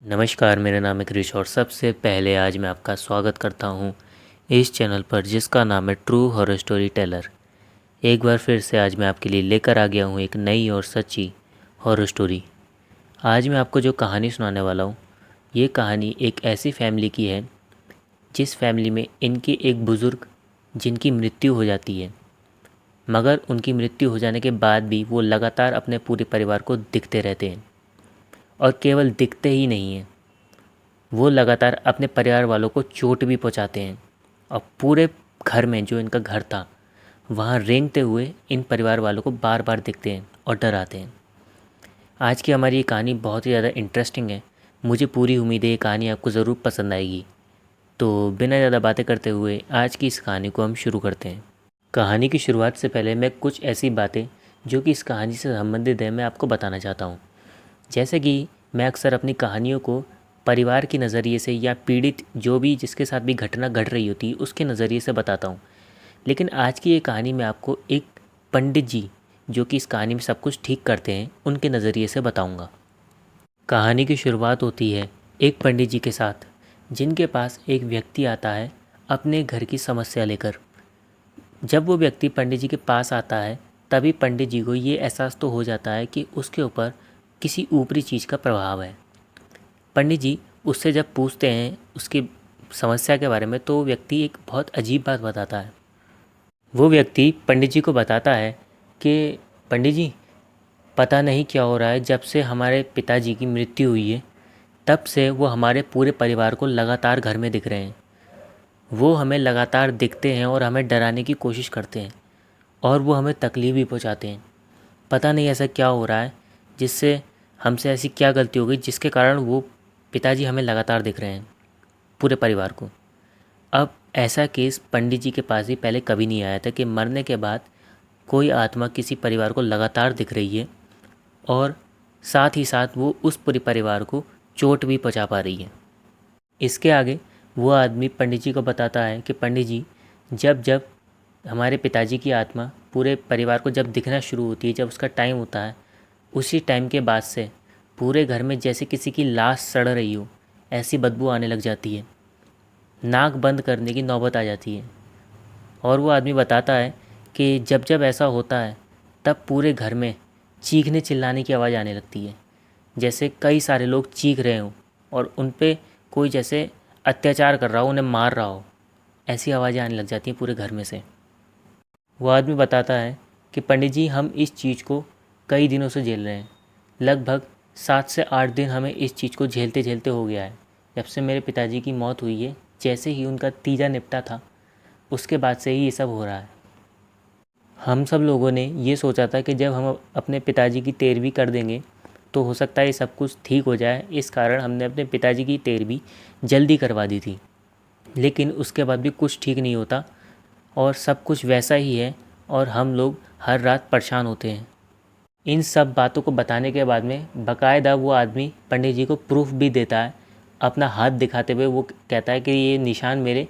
नमस्कार, मेरा नाम है क्रिश और सबसे पहले आज मैं आपका स्वागत करता हूँ इस चैनल पर जिसका नाम है ट्रू हॉरर स्टोरी टेलर। एक बार फिर से आज मैं आपके लिए लेकर आ गया हूँ एक नई और सच्ची हॉरर स्टोरी। आज मैं आपको जो कहानी सुनाने वाला हूँ, ये कहानी एक ऐसी फैमिली की है जिस फैमिली में इनके एक बुज़ुर्ग जिनकी मृत्यु हो जाती है, मगर उनकी मृत्यु हो जाने के बाद भी वो लगातार अपने पूरे परिवार को दिखते रहते हैं। और केवल दिखते ही नहीं हैं, वो लगातार अपने परिवार वालों को चोट भी पहुंचाते हैं और पूरे घर में जो इनका घर था वहाँ रेंगते हुए इन परिवार वालों को बार बार दिखते हैं और डराते हैं। आज की हमारी ये कहानी बहुत ही ज़्यादा इंटरेस्टिंग है। मुझे पूरी उम्मीद है ये कहानी आपको ज़रूर पसंद आएगी। तो बिना ज़्यादा बातें करते हुए आज की इस कहानी को हम शुरू करते हैं। कहानी की शुरुआत से पहले मैं कुछ ऐसी बातें जो कि इस कहानी से संबंधित है मैं आपको बताना चाहता हूँ। जैसे कि मैं अक्सर अपनी कहानियों को परिवार के नज़रिए से या पीड़ित जो भी जिसके साथ भी घटना घट रही होती है उसके नज़रिए से बताता हूँ, लेकिन आज की ये कहानी मैं आपको एक पंडित जी जो कि इस कहानी में सब कुछ ठीक करते हैं उनके नज़रिए से बताऊँगा। कहानी की शुरुआत होती है एक पंडित जी के साथ, जिनके पास एक व्यक्ति आता है अपने घर की समस्या लेकर। जब वो व्यक्ति पंडित जी के पास आता है तभी पंडित जी को ये एहसास तो हो जाता है कि उसके ऊपर किसी ऊपरी चीज़ का प्रभाव है। पंडित जी उससे जब पूछते हैं उसकी समस्या के बारे में तो वो व्यक्ति एक बहुत अजीब बात बताता है। वो व्यक्ति पंडित जी को बताता है कि पंडित जी, पता नहीं क्या हो रहा है, जब से हमारे पिताजी की मृत्यु हुई है तब से वो हमारे पूरे परिवार को लगातार घर में दिख रहे हैं। वो हमें लगातार दिखते हैं और हमें डराने की कोशिश करते हैं और वो हमें तकलीफ़ भी पहुंचाते हैं। पता नहीं ऐसा क्या हो रहा है, जिससे हमसे ऐसी क्या गलती हो गई जिसके कारण वो पिताजी हमें लगातार दिख रहे हैं, पूरे परिवार को। अब ऐसा केस पंडित जी के पास भी पहले कभी नहीं आया था कि मरने के बाद कोई आत्मा किसी परिवार को लगातार दिख रही है और साथ ही साथ वो उस पूरे परिवार को चोट भी पहुंचा पा रही है। इसके आगे वो आदमी पंडित जी को बताता है कि पंडित जी, जब जब हमारे पिताजी की आत्मा पूरे परिवार को जब दिखना शुरू होती है, जब उसका टाइम होता है, उसी टाइम के बाद से पूरे घर में जैसे किसी की लाश सड़ रही हो ऐसी बदबू आने लग जाती है। नाक बंद करने की नौबत आ जाती है। और वो आदमी बताता है कि जब जब ऐसा होता है तब पूरे घर में चीखने चिल्लाने की आवाज़ आने लगती है, जैसे कई सारे लोग चीख रहे हों और उन पे कोई जैसे अत्याचार कर रहा हो, उन्हें मार रहा हो। ऐसी आवाज़ें आने लग जाती हैं पूरे घर में से। वो आदमी बताता है कि पंडित जी, हम इस चीज़ को कई दिनों से झेल रहे हैं। लगभग 7 से 8 दिन हमें इस चीज़ को झेलते झेलते हो गया है। जब से मेरे पिताजी की मौत हुई है, जैसे ही उनका तीजा निपटा था उसके बाद से ही ये सब हो रहा है। हम सब लोगों ने ये सोचा था कि जब हम अपने पिताजी की तेरहवीं कर देंगे तो हो सकता है ये सब कुछ ठीक हो जाए। इस कारण हमने अपने पिताजी की तेरहवीं जल्दी करवा दी थी, लेकिन उसके बाद भी कुछ ठीक नहीं होता और सब कुछ वैसा ही है और हम लोग हर रात परेशान होते हैं। इन सब बातों को बताने के बाद में बाकायदा वो आदमी पंडित जी को प्रूफ भी देता है। अपना हाथ दिखाते हुए वो कहता है कि ये निशान मेरे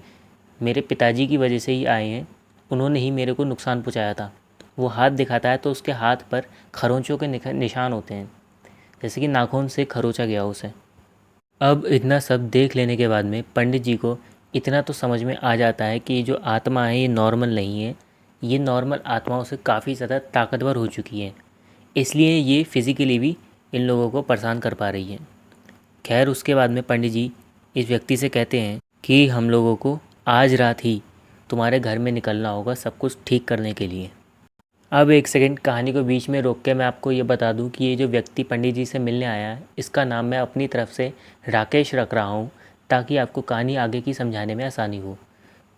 मेरे पिताजी की वजह से ही आए हैं, उन्होंने ही मेरे को नुकसान पहुंचाया था। वो हाथ दिखाता है तो उसके हाथ पर खरोंचों के निशान होते हैं, जैसे कि नाखून से खरोचा गया उसे। अब इतना सब देख लेने के बाद में पंडित जी को इतना तो समझ में आ जाता है कि ये जो आत्मा है ये नॉर्मल नहीं है, ये नॉर्मल आत्माओं से काफ़ी ज़्यादा ताकतवर हो चुकी है, इसलिए ये फिज़िकली भी इन लोगों को परेशान कर पा रही है। खैर, उसके बाद में पंडित जी इस व्यक्ति से कहते हैं कि हम लोगों को आज रात ही तुम्हारे घर में निकलना होगा सब कुछ ठीक करने के लिए। अब एक सेकंड कहानी को बीच में रोक के मैं आपको ये बता दूं कि ये जो व्यक्ति पंडित जी से मिलने आया है, इसका नाम मैं अपनी तरफ से राकेश रख रहा हूँ ताकि आपको कहानी आगे की समझाने में आसानी हो।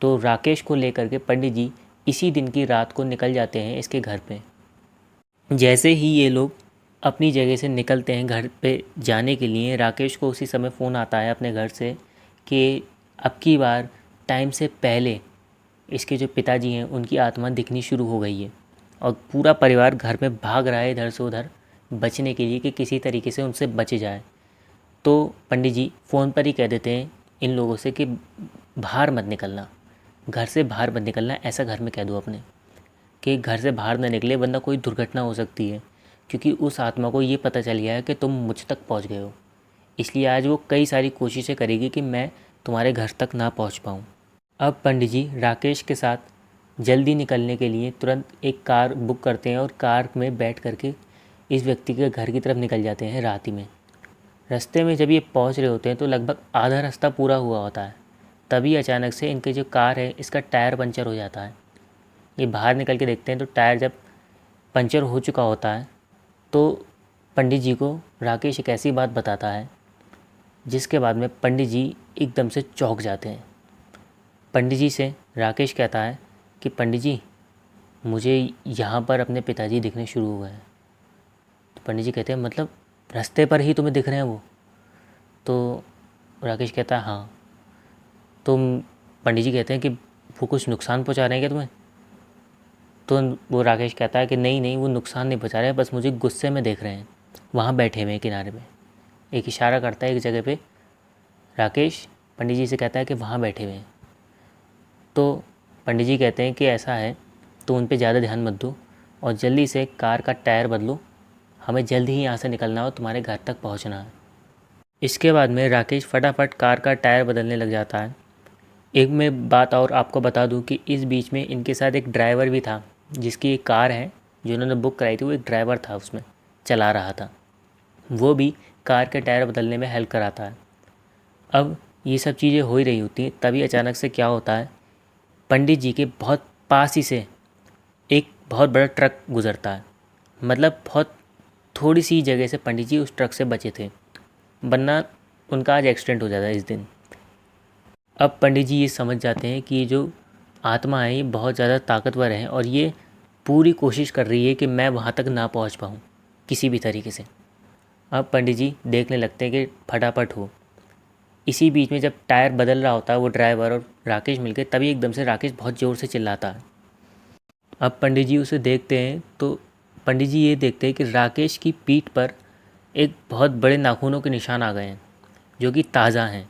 तो राकेश को लेकर के पंडित जी इसी दिन की रात को निकल जाते हैं इसके घर पे। जैसे ही ये लोग अपनी जगह से निकलते हैं घर पे जाने के लिए, राकेश को उसी समय फ़ोन आता है अपने घर से कि अब की बार टाइम से पहले इसके जो पिताजी हैं उनकी आत्मा दिखनी शुरू हो गई है और पूरा परिवार घर में भाग रहा है इधर से उधर बचने के लिए कि किसी तरीके से उनसे बचे जाए। तो पंडित जी फ़ोन पर ही कह देते हैं इन लोगों से कि बाहर मत निकलना, घर से बाहर मत निकलना, ऐसा घर में कह दो अपने कि घर से बाहर ना निकले वरना कोई दुर्घटना हो सकती है, क्योंकि उस आत्मा को ये पता चल गया है कि तुम मुझ तक पहुंच गए हो। इसलिए आज वो कई सारी कोशिशें करेगी कि मैं तुम्हारे घर तक ना पहुंच पाऊं। अब पंडित जी राकेश के साथ जल्दी निकलने के लिए तुरंत एक कार बुक करते हैं और कार में बैठ करके इस व्यक्ति के घर की तरफ निकल जाते हैं रात ही में। रास्ते में जब ये पहुंच रहे होते हैं तो लगभग आधा रास्ता पूरा हुआ होता है, तभी अचानक से इनके जो कार है इसका टायर पंचर हो जाता है। ये बाहर निकल के देखते हैं तो टायर जब पंचर हो चुका होता है तो पंडित जी को राकेश एक ऐसी बात बताता है जिसके बाद में पंडित जी एकदम से चौंक जाते हैं। पंडित जी से राकेश कहता है कि पंडित जी, मुझे यहाँ पर अपने पिताजी दिखने शुरू हुए हैं। तो पंडित जी कहते हैं मतलब रास्ते पर ही तुम्हें दिख रहे हैं वो? तो राकेश कहता है हाँ। तो पंडित जी कहते हैं कि वो कुछ नुकसान पहुँचा रहे हैं क्या तुम्हें? तो वो राकेश कहता है कि नहीं नहीं, वो नुकसान नहीं पहुँचा रहे हैं, बस मुझे गुस्से में देख रहे हैं, वहाँ बैठे हुए हैं किनारे पे। एक इशारा करता है एक जगह पे। राकेश पंडित जी से कहता है कि वहाँ बैठे हुए हैं। तो पंडित जी कहते हैं कि ऐसा है तो उन पे ज़्यादा ध्यान मत दो और जल्दी से कार का टायर बदलो, हमें जल्दी ही यहाँ से निकलना हो, तुम्हारे घर तक पहुँचना है। इसके बाद में राकेश फटाफट कार का टायर बदलने लग जाता है। एक मैं बात और आपको बता दूं कि इस बीच में इनके साथ एक ड्राइवर भी था, जिसकी एक कार है जो उन्होंने बुक कराई थी, वो एक ड्राइवर था, उसमें चला रहा था, वो भी कार के टायर बदलने में हेल्प कराता है। अब ये सब चीज़ें हो ही रही होती हैं, तभी अचानक से क्या होता है, पंडित जी के बहुत पास ही से एक बहुत बड़ा ट्रक गुज़रता है। मतलब बहुत थोड़ी सी जगह से पंडित जी उस ट्रक से बचे थे, वरना उनका आज एक्सीडेंट हो जाता है इस दिन। अब पंडित जी ये समझ जाते हैं कि ये जो आत्मा है ये बहुत ज़्यादा ताकतवर है और ये पूरी कोशिश कर रही है कि मैं वहाँ तक ना पहुँच पाऊँ किसी भी तरीके से। अब पंडित जी देखने लगते हैं कि फटाफट हो। इसी बीच में जब टायर बदल रहा होता है वो ड्राइवर और राकेश मिलकर, तभी एकदम से राकेश बहुत ज़ोर से चिल्लाता है। अब पंडित जी उसे देखते हैं तो पंडित जी ये देखते हैं कि राकेश की पीठ पर एक बहुत बड़े नाखूनों के निशान आ गए हैं जो कि ताज़ा हैं।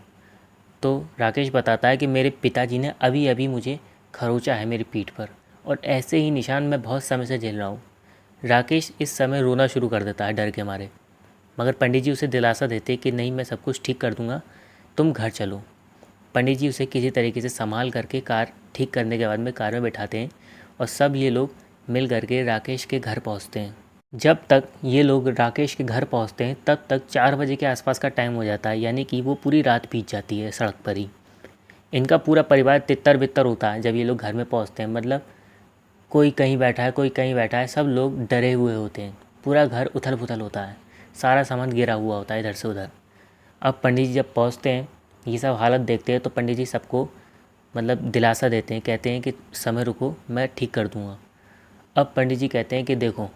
तो राकेश बताता है कि मेरे पिताजी ने अभी अभी मुझे खरोंचा है मेरी पीठ पर और ऐसे ही निशान मैं बहुत समय से झेल रहा हूँ। राकेश इस समय रोना शुरू कर देता है डर के मारे, मगर पंडित जी उसे दिलासा देते कि नहीं, मैं सब कुछ ठीक कर दूँगा, तुम घर चलो। पंडित जी उसे किसी तरीके से संभाल करके कार ठीक करने के बाद में कार में बैठाते हैं और सब ये लोग मिल करके राकेश के घर पहुँचते हैं। जब तक ये लोग राकेश के घर पहुंचते हैं तब तक 4 बजे के आसपास का टाइम हो जाता है, यानी कि वो पूरी रात बीत जाती है सड़क पर ही। इनका पूरा परिवार तितर बितर होता है जब ये लोग घर में पहुंचते हैं। मतलब कोई कहीं बैठा है, कोई कहीं बैठा है, सब लोग डरे हुए होते हैं, पूरा घर उथल पुथल होता है, सारा सामान गिरा हुआ होता है इधर से उधर। अब पंडित जी जब पहुँचते हैं, ये सब हालत देखते हैं तो पंडित जी सबको मतलब दिलासा देते हैं, कहते हैं कि समय रुको, मैं ठीक कर दूँगा। अब पंडित जी कहते हैं कि देखो,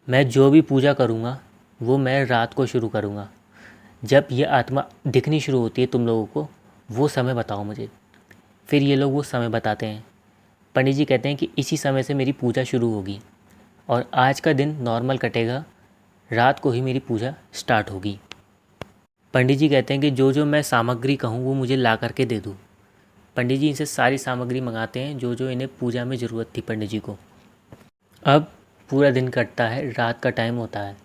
मैं जो भी पूजा करूँगा वो मैं रात को शुरू करूँगा। जब ये आत्मा दिखनी शुरू होती है तुम लोगों को, वो समय बताओ मुझे। फिर ये लोग वो समय बताते हैं। पंडित जी कहते हैं कि इसी समय से मेरी पूजा शुरू होगी और आज का दिन नॉर्मल कटेगा, रात को ही मेरी पूजा स्टार्ट होगी। पंडित जी कहते हैं कि जो जो मैं सामग्री कहूँ वो मुझे ला करके दे दूँ। पंडित जी इनसे सारी सामग्री मंगाते हैं जो जो इन्हें पूजा में ज़रूरत थी पंडित जी को। अब पूरा दिन कटता है, रात का टाइम होता है।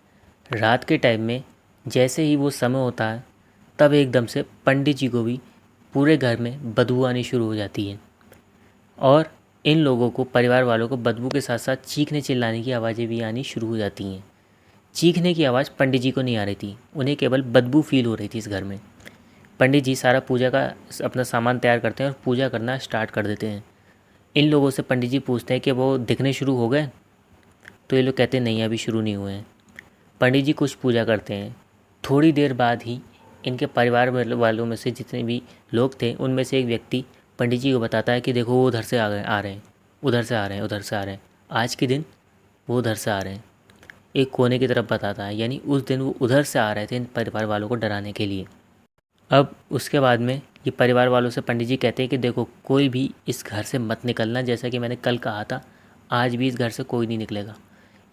रात के टाइम में जैसे ही वो समय होता है तब एकदम से पंडित जी को भी पूरे घर में बदबू आनी शुरू हो जाती है और इन लोगों को, परिवार वालों को, बदबू के साथ साथ चीखने चिल्लाने की आवाज़ें भी आनी शुरू हो जाती हैं। चीखने की आवाज़ पंडित जी को नहीं आ रही थी, उन्हें केवल बदबू फील हो रही थी इस घर में। पंडित जी सारा पूजा का अपना सामान तैयार करते हैं और पूजा करना स्टार्ट कर देते हैं। इन लोगों से पंडित जी पूछते हैं कि वो दिखने शुरू हो गए? तो ये लोग कहते हैं नहीं, अभी शुरू नहीं हुए हैं। पंडित जी कुछ पूजा करते हैं। थोड़ी देर बाद ही इनके परिवार वालों में से जितने भी लोग थे उनमें से एक व्यक्ति पंडित जी को बताता है कि देखो वो उधर से आ रहे हैं, उधर से आ रहे हैं, उधर से आ रहे हैं, आज के दिन वो उधर से आ रहे हैं। एक कोने की तरफ बताता है, यानी उस दिन वो उधर से आ रहे थे इन परिवार वालों को डराने के लिए। अब उसके बाद में ये परिवार वालों से पंडित जी कहते हैं कि देखो, कोई भी इस घर से मत निकलना, जैसा कि मैंने कल कहा था, आज भी इस घर से कोई नहीं निकलेगा।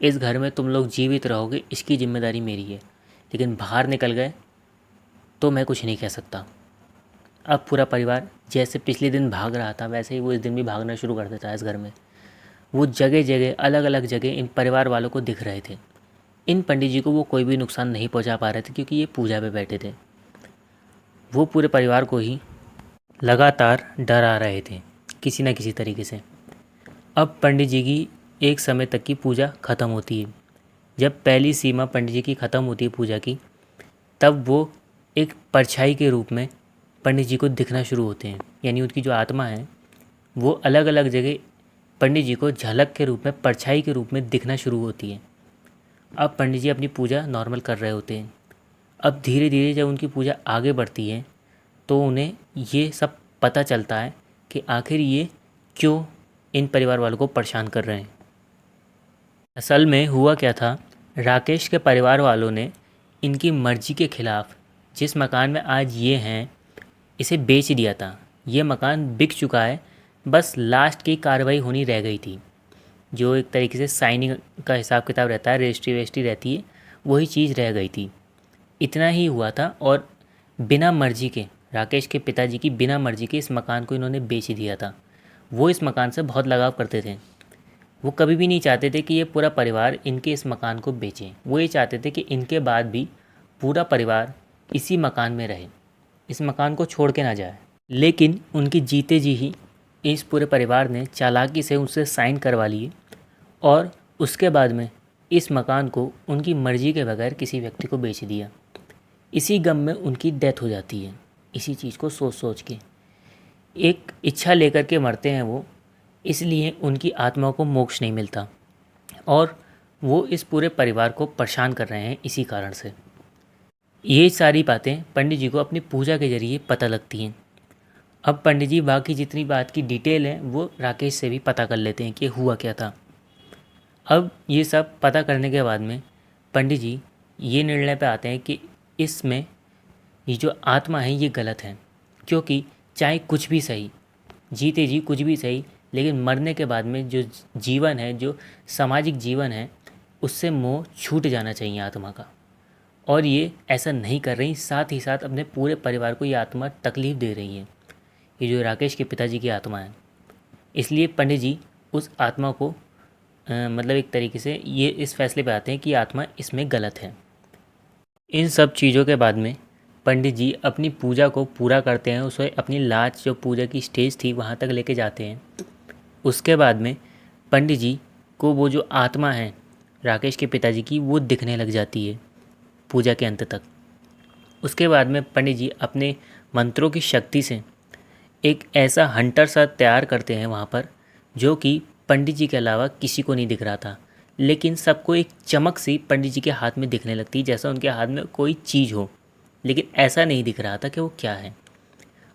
इस घर में तुम लोग जीवित रहोगे, इसकी जिम्मेदारी मेरी है, लेकिन बाहर निकल गए तो मैं कुछ नहीं कह सकता। अब पूरा परिवार जैसे पिछले दिन भाग रहा था वैसे ही वो इस दिन भी भागना शुरू कर देता है इस घर में। वो जगह जगह, अलग अलग जगह इन परिवार वालों को दिख रहे थे। इन पंडित जी को वो कोई भी नुकसान नहीं पहुंचा पा रहे थे क्योंकि ये पूजा पे बैठे थे। वो पूरे परिवार को ही लगातार डरा रहे थे किसी न किसी तरीके से। अब पंडित जी की एक समय तक की पूजा ख़त्म होती है। जब पहली सीमा पंडित जी की ख़त्म होती है पूजा की, तब वो एक परछाई के रूप में पंडित जी को दिखना शुरू होते हैं। यानी उनकी जो आत्मा है वो अलग अलग जगह पंडित जी को झलक के रूप में, परछाई के रूप में दिखना शुरू होती है। अब पंडित जी अपनी पूजा नॉर्मल कर रहे होते हैं। अब धीरे धीरे जब उनकी पूजा आगे बढ़ती है तो उन्हें ये सब पता चलता है कि आखिर ये क्यों इन परिवार वालों को परेशान कर रहे हैं। असल में हुआ क्या था, राकेश के परिवार वालों ने इनकी मर्जी के खिलाफ जिस मकान में आज ये हैं इसे बेच दिया था। ये मकान बिक चुका है, बस लास्ट की कार्रवाई होनी रह गई थी। जो एक तरीके से साइनिंग का हिसाब किताब रहता है, रजिस्ट्री वेस्ट्री रहती है, वही चीज़ रह गई थी। इतना ही हुआ था और बिना मर्जी के, राकेश के पिताजी की बिना मर्जी के इस मकान को इन्होंने बेच दिया था। वो इस मकान से बहुत लगाव करते थे। वो कभी भी नहीं चाहते थे कि ये पूरा परिवार इनके इस मकान को बेचें। वो ये चाहते थे कि इनके बाद भी पूरा परिवार इसी मकान में रहे, इस मकान को छोड़ के ना जाए। लेकिन उनकी जीते जी ही इस पूरे परिवार ने चालाकी से उससे साइन करवा लिए और उसके बाद में इस मकान को उनकी मर्ज़ी के बगैर किसी व्यक्ति को बेच दिया। इसी गम में उनकी डेथ हो जाती है। इसी चीज़ को सोच सोच के एक इच्छा लेकर के मरते हैं वो, इसलिए उनकी आत्मा को मोक्ष नहीं मिलता और वो इस पूरे परिवार को परेशान कर रहे हैं इसी कारण से। ये सारी बातें पंडित जी को अपनी पूजा के ज़रिए पता लगती हैं। अब पंडित जी बाकी जितनी बात की डिटेल है वो राकेश से भी पता कर लेते हैं कि हुआ क्या था। अब ये सब पता करने के बाद में पंडित जी ये निर्णय पे आते हैं कि इसमें ये जो आत्मा है ये गलत है, क्योंकि चाहे कुछ भी सही, जीते जी कुछ भी सही, लेकिन मरने के बाद में जो जीवन है, जो सामाजिक जीवन है, उससे मोह छूट जाना चाहिए आत्मा का। और ये ऐसा नहीं कर रही, साथ ही साथ अपने पूरे परिवार को ये आत्मा तकलीफ़ दे रही है, ये जो राकेश के पिताजी की आत्मा है। इसलिए पंडित जी उस आत्मा को मतलब एक तरीके से ये इस फैसले पे आते हैं कि आत्मा इसमें गलत है। इन सब चीज़ों के बाद में पंडित जी अपनी पूजा को पूरा करते हैं। उसे अपनी लास्ट जो पूजा की स्टेज थी वहाँ तक लेके जाते हैं। उसके बाद में पंडित जी को वो जो आत्मा है राकेश के पिताजी की वो दिखने लग जाती है पूजा के अंत तक। उसके बाद में पंडित जी अपने मंत्रों की शक्ति से एक ऐसा हंटर सा तैयार करते हैं वहाँ पर, जो कि पंडित जी के अलावा किसी को नहीं दिख रहा था। लेकिन सबको एक चमक सी पंडित जी के हाथ में दिखने लगती, जैसा उनके हाथ में कोई चीज़ हो, लेकिन ऐसा नहीं दिख रहा था कि वो क्या है।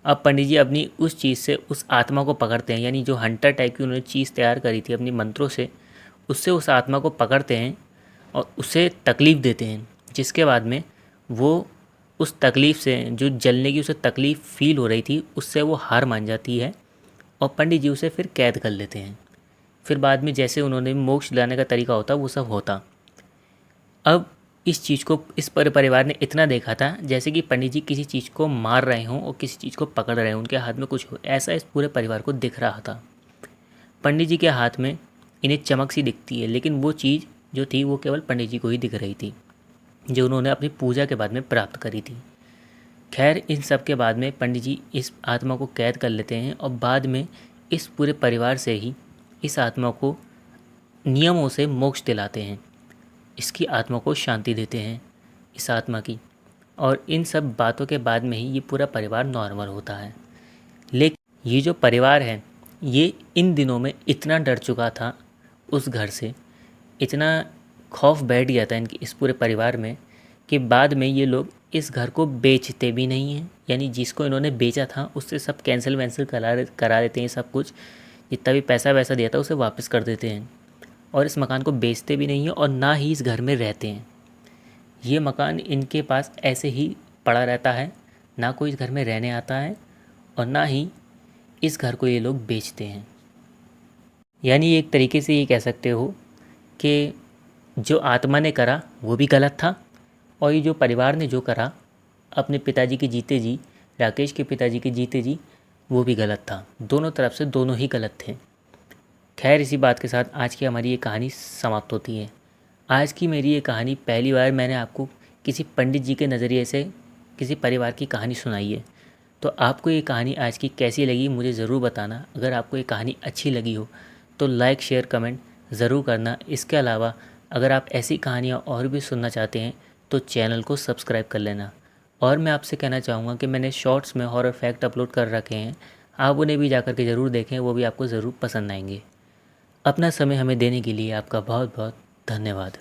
अब पंडित जी अपनी उस चीज़ से उस आत्मा को पकड़ते हैं, यानी जो हंटर टाइप की उन्होंने चीज़ तैयार करी थी अपनी मंत्रों से, उससे उस आत्मा को पकड़ते हैं और उसे तकलीफ़ देते हैं। जिसके बाद में वो उस तकलीफ़ से, जो जलने की उसे तकलीफ़ फ़ील हो रही थी, उससे वो हार मान जाती है और पंडित जी उसे फिर कैद कर लेते हैं। फिर बाद में जैसे उन्होंने मोक्ष दिलाने का तरीका होता वो सब होता। अब इस चीज़ को इस परिवार ने इतना देखा था जैसे कि पंडित जी किसी चीज़ को मार रहे हों और किसी चीज़ को पकड़ रहे हों, उनके हाथ में कुछ हो, ऐसा इस पूरे परिवार को दिख रहा था। पंडित जी के हाथ में इन्हें चमक सी दिखती है, लेकिन वो चीज़ जो थी वो केवल पंडित जी को ही दिख रही थी, जो उन्होंने अपनी पूजा के बाद में प्राप्त करी थी। खैर, इन सब के बाद में पंडित जी इस आत्मा को कैद कर लेते हैं और बाद में इस पूरे परिवार से ही इस आत्मा को नियमों से मोक्ष दिलाते हैं, इसकी आत्मा को शांति देते हैं इस आत्मा की। और इन सब बातों के बाद में ही ये पूरा परिवार नॉर्मल होता है। लेकिन ये जो परिवार है ये इन दिनों में इतना डर चुका था उस घर से, इतना खौफ बैठ गया था इनके इस पूरे परिवार में, कि बाद में ये लोग इस घर को बेचते भी नहीं हैं। यानी जिसको इन्होंने बेचा था उससे सब कैंसिल वैंसिल करा देते हैं, सब कुछ जितना भी पैसा वैसा दिया था उसे वापस कर देते हैं और इस मकान को बेचते भी नहीं हैं और ना ही इस घर में रहते हैं। ये मकान इनके पास ऐसे ही पड़ा रहता है, ना कोई इस घर में रहने आता है और ना ही इस घर को ये लोग बेचते हैं। यानी एक तरीके से ये कह सकते हो कि जो आत्मा ने करा वो भी गलत था और ये जो परिवार ने जो करा अपने पिताजी के जीते जी, राकेश के पिताजी के जीते जी, वो भी गलत था। दोनों तरफ से दोनों ही गलत थे। खैर, इसी बात के साथ आज की हमारी ये कहानी समाप्त होती है। आज की मेरी ये कहानी पहली बार मैंने आपको किसी पंडित जी के नज़रिए से किसी परिवार की कहानी सुनाई है। तो आपको ये कहानी आज की कैसी लगी मुझे ज़रूर बताना। अगर आपको ये कहानी अच्छी लगी हो तो लाइक शेयर कमेंट ज़रूर करना। इसके अलावा अगर आप ऐसी कहानियाँ और भी सुनना चाहते हैं तो चैनल को सब्सक्राइब कर लेना। और मैं आपसे कहना चाहूँगा कि मैंने शॉर्ट्स में हॉरर फैक्ट अपलोड कर रखे हैं, आप उन्हें भी जाकर के ज़रूर देखें, वो भी आपको ज़रूर पसंद आएंगे। अपना समय हमें देने के लिए आपका बहुत बहुत धन्यवाद।